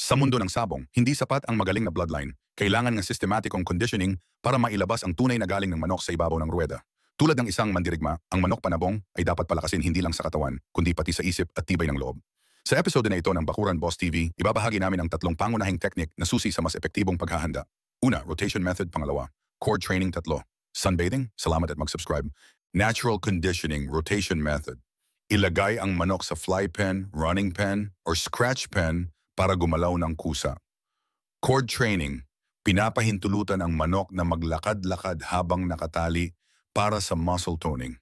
Sa mundo ng sabong, hindi sapat ang magaling na bloodline. Kailangan ng sistematikong conditioning para mailabas ang tunay na galing ng manok sa ibabaw ng ruweda. Tulad ng isang mandirigma, ang manok panabong ay dapat palakasin hindi lang sa katawan, kundi pati sa isip at tibay ng loob. Sa episode na ito ng Bakuran Boss TV, ibabahagi namin ang 3 pangunahing teknik na susi sa mas epektibong paghahanda. Una, rotation method. Pangalawa, core training. 3, sunbathing. Salamat at mag-subscribe. Natural conditioning rotation method. Ilagay ang manok sa fly pen, running pen, or scratch pen para gumalaw ng kusa. Core training. Pinapahintulutan ang manok na maglakad-lakad habang nakatali para sa muscle toning.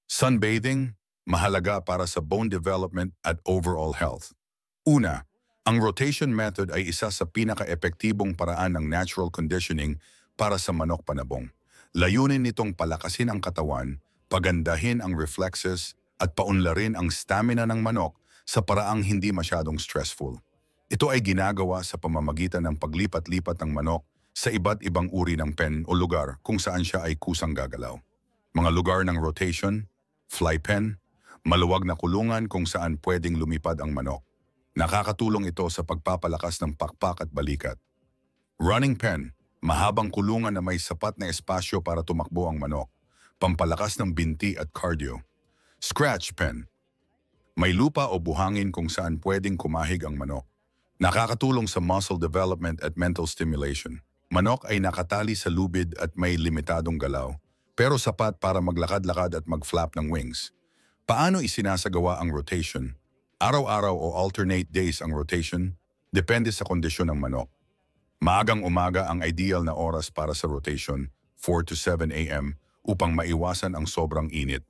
Sunbathing. Mahalaga para sa bone development at overall health. Una, ang rotation method ay isa sa pinaka-epektibong paraan ng natural conditioning para sa manok panabong. Layunin nitong palakasin ang katawan, pagandahin ang reflexes, at paunlarin ang stamina ng manok sa paraang hindi masyadong stressful. Ito ay ginagawa sa pamamagitan ng paglipat-lipat ng manok sa iba't ibang uri ng pen o lugar kung saan siya ay kusang gagalaw. Mga lugar ng rotation, fly pen, maluwag na kulungan kung saan pwedeng lumipad ang manok. Nakakatulong ito sa pagpapalakas ng pakpak at balikat. Running pen, mahabang kulungan na may sapat na espasyo para tumakbo ang manok. Pampalakas ng binti at cardio. Scratch pen, may lupa o buhangin kung saan pwedeng kumahig ang manok. Nakakatulong sa muscle development at mental stimulation. Manok ay nakatali sa lubid at may limitadong galaw, pero sapat para maglakad-lakad at mag-flap ng wings. Paano isinasagawa ang rotation? Araw-araw o alternate days ang rotation? Depende sa kondisyon ng manok. Maagang umaga ang ideal na oras para sa rotation, 4 to 7 a.m. upang maiwasan ang sobrang init.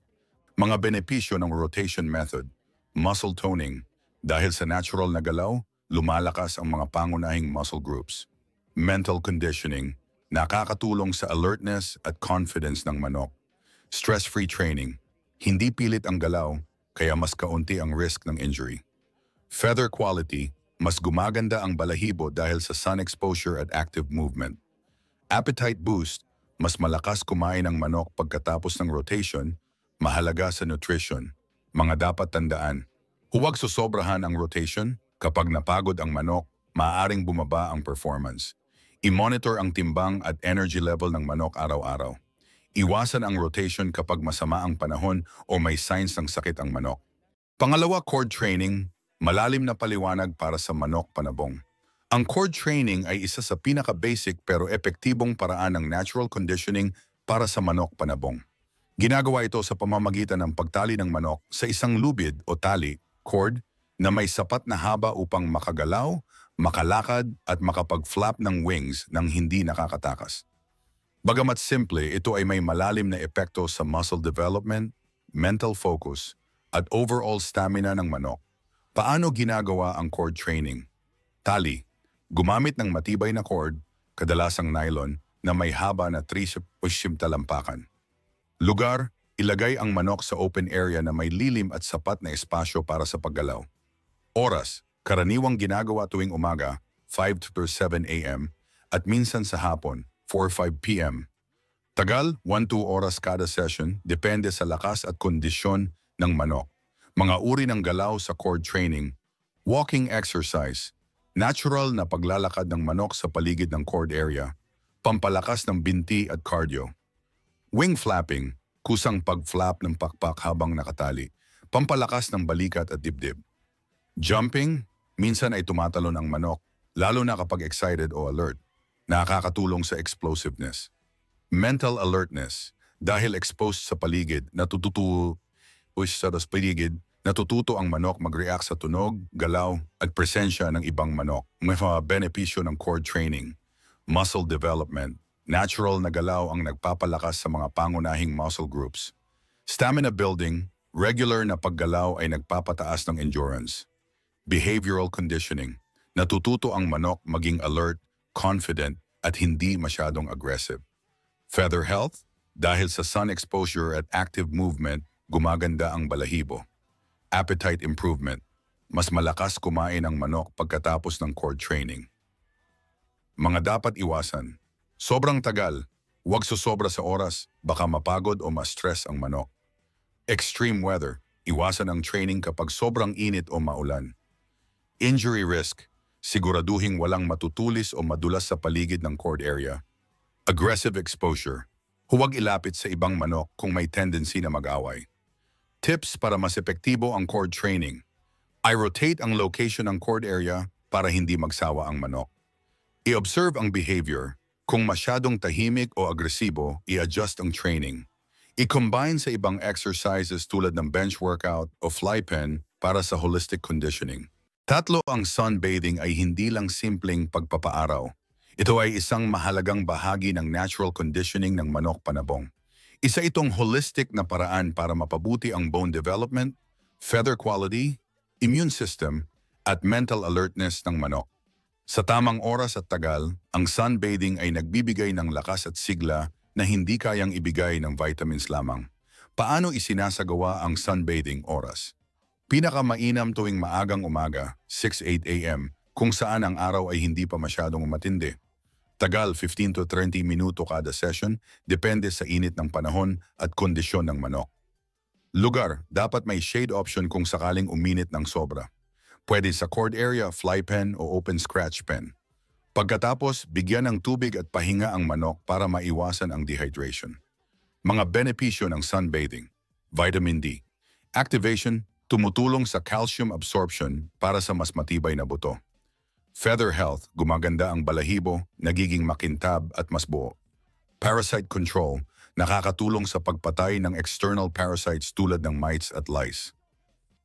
Mga benepisyo ng rotation method. Muscle toning. Dahil sa natural na galaw, lumalakas ang mga pangunahing muscle groups. Mental conditioning. Nakakatulong sa alertness at confidence ng manok. Stress-free training. Hindi pilit ang galaw, kaya mas kaunti ang risk ng injury. Feather quality, mas gumaganda ang balahibo dahil sa sun exposure at active movement. Appetite boost, mas malakas kumain ang manok pagkatapos ng rotation, mahalaga sa nutrition. Mga dapat tandaan, huwag susobrahan ang rotation, kapag napagod ang manok, maaaring bumaba ang performance. I-monitor ang timbang at energy level ng manok araw-araw. Iwasan ang rotation kapag masama ang panahon o may signs ng sakit ang manok. Pangalawa, core training, malalim na paliwanag para sa manok panabong. Ang core training ay isa sa pinaka-basic pero epektibong paraan ng natural conditioning para sa manok panabong. Ginagawa ito sa pamamagitan ng pagtali ng manok sa isang lubid o tali, cord, na may sapat na haba upang makagalaw, makalakad at makapag-flap ng wings nang hindi nakakatakas. Bagamat simple, ito ay may malalim na epekto sa muscle development, mental focus, at overall stamina ng manok. Paano ginagawa ang cord training? Tali. Gumamit ng matibay na cord, kadalasang nylon, na may haba na 3 talampakan. Lugar, ilagay ang manok sa open area na may lilim at sapat na espasyo para sa paggalaw. Oras, karaniwang ginagawa tuwing umaga, 5 to 7 a.m. at minsan sa hapon, 4-5 p.m. Tagal, 1-2 oras kada session, depende sa lakas at kondisyon ng manok. Mga uri ng galaw sa core training. Walking exercise. Natural na paglalakad ng manok sa paligid ng cord area. Pampalakas ng binti at cardio. Wing flapping. Kusang pag-flap ng pakpak habang nakatali. Pampalakas ng balikat at dibdib. Jumping. Minsan ay tumatalon ang manok, lalo na kapag excited o alert. Nakakatulong sa explosiveness. Mental alertness. Dahil exposed sa paligid, natututo ang manok mag-react sa tunog, galaw, at presensya ng ibang manok. May mga benepisyo ng core training. Muscle development. Natural na galaw ang nagpapalakas sa mga pangunahing muscle groups. Stamina building. Regular na paggalaw ay nagpapataas ng endurance. Behavioral conditioning. Natututo ang manok maging alert, confident, at hindi masyadong aggressive. Feather health, dahil sa sun exposure at active movement, gumaganda ang balahibo. Appetite improvement, mas malakas kumain ang manok pagkatapos ng core training. Mga dapat iwasan, sobrang tagal, huwag susobra sa oras, baka mapagod o ma-stress ang manok. Extreme weather, iwasan ang training kapag sobrang init o maulan. Injury risk, Siguraduhing walang matutulis o madulas sa paligid ng cord area. Aggressive exposure. Huwag ilapit sa ibang manok kung may tendency na mag-away. Tips para mas epektibo ang cord training. I-rotate ang location ng cord area para hindi magsawa ang manok. I-observe ang behavior. Kung masyadong tahimik o agresibo, i-adjust ang training. I-combine sa ibang exercises tulad ng bench workout o fly pen para sa holistic conditioning. Tatlo, ang sunbathing ay hindi lang simpleng pagpapaaraw. Ito ay isang mahalagang bahagi ng natural conditioning ng manok panabong. Isa itong holistic na paraan para mapabuti ang bone development, feather quality, immune system, at mental alertness ng manok. Sa tamang oras at tagal, ang sunbathing ay nagbibigay ng lakas at sigla na hindi kayang ibigay ng vitamins lamang. Paano isinasagawa ang sunbathing oras? Pinakamainam tuwing maagang umaga, 6-8 a.m., kung saan ang araw ay hindi pa masyadong matindi. Tagal 15 to 30 minuto kada session, depende sa init ng panahon at kondisyon ng manok. Lugar, dapat may shade option kung sakaling uminit ng sobra. Pwede sa cord area, fly pen o open scratch pen. Pagkatapos, bigyan ng tubig at pahinga ang manok para maiwasan ang dehydration. Mga benepisyo ng sunbathing. Vitamin D. Activation, tumutulong sa calcium absorption para sa mas matibay na buto. Feather health, gumaganda ang balahibo, nagiging makintab at mas buo. Parasite control, nakakatulong sa pagpatay ng external parasites tulad ng mites at lice.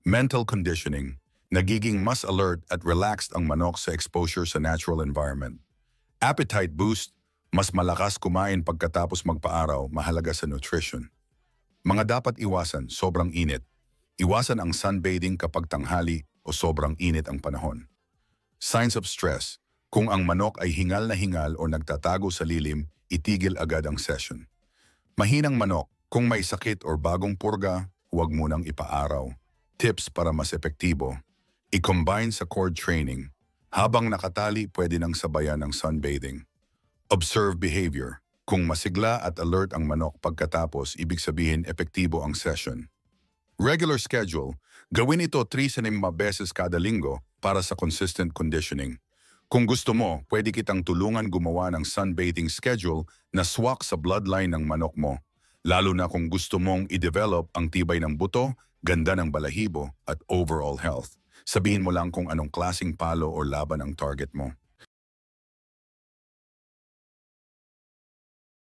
Mental conditioning, nagiging mas alert at relaxed ang manok sa exposure sa natural environment. Appetite boost, mas malakas kumain pagkatapos magpaaraw, mahalaga sa nutrition. Mga dapat iwasan, sobrang init. Iwasan ang sunbathing kapag tanghali o sobrang init ang panahon. Signs of stress, kung ang manok ay hingal na hingal o nagtatago sa lilim, itigil agad ang session. Mahinang manok, kung may sakit o bagong purga, huwag munang ipaaraw. Tips para mas epektibo. I-combine sa cord training. Habang nakatali, pwede nang sabayan ng sunbathing. Observe behavior. Kung masigla at alert ang manok pagkatapos, ibig sabihin epektibo ang session. Regular schedule. Gawin ito 3 sa 5 beses kada linggo para sa consistent conditioning. Kung gusto mo, pwede kitang tulungan gumawa ng sunbathing schedule na swak sa bloodline ng manok mo. Lalo na kung gusto mong i-develop ang tibay ng buto, ganda ng balahibo at overall health. Sabihin mo lang kung anong klaseng palo o laban ang target mo.